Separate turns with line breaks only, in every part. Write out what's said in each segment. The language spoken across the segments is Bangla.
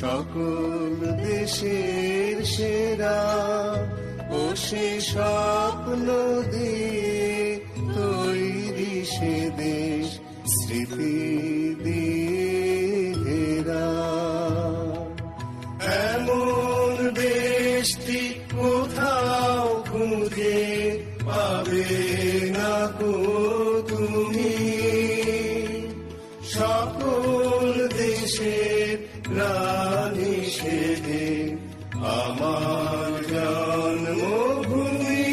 সকল দেশের সেরা ও সে স্বপ্ন দিয়ে তৈরি সে দেশ স্মৃতি দিয়ে ঘেরা। এমন দেশটি কোথাও খুঁজে পাবে না গো তুমি, সকল দেশের রানী সে যে আমার জন্মভূমি,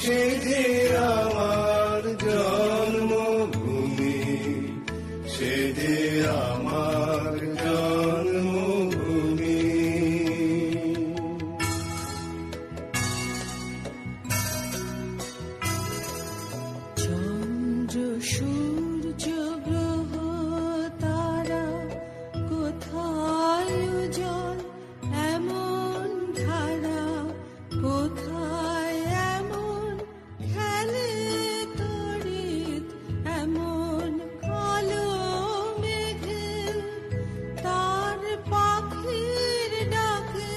সে যে আমার জন্মভূমি, সে যে আমার জন্মভূমি।
চন্দ্র সূর্য গ্রহ তারা কোথায় উজ্জ্বল এমন ধারা, কোথায় এমন খেলে তড়িৎ এমন কালো মেঘে, তার পাখির ডাকে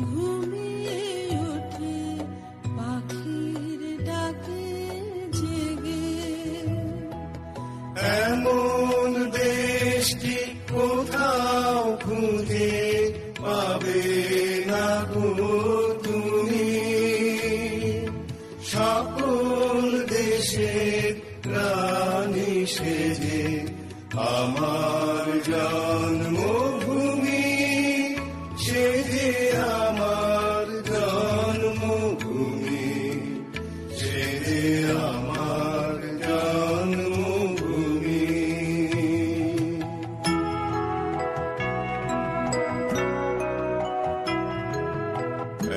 ঘুমিয়ে ওঠে পাখির ডাকে জেগে।
এমন দেশটি কোথাও খুঁজে পাবে না গো তুমি, সকল দেশের রানী সে যে আমার জন্মভূমি, সে যে আমার জন্মভূমি, সে যে আমার জন্মভূমি।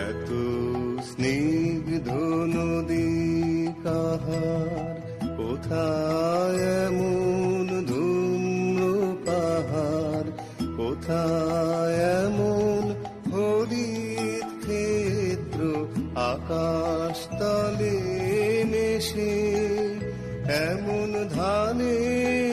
এত স্নিগ্ধ নদী কাহার, কোথায় এমন ধূম্র পাহাড়, কোথায় এমন হরিত ক্ষেত্র আকাশ তলে মেশে, এমন ধানের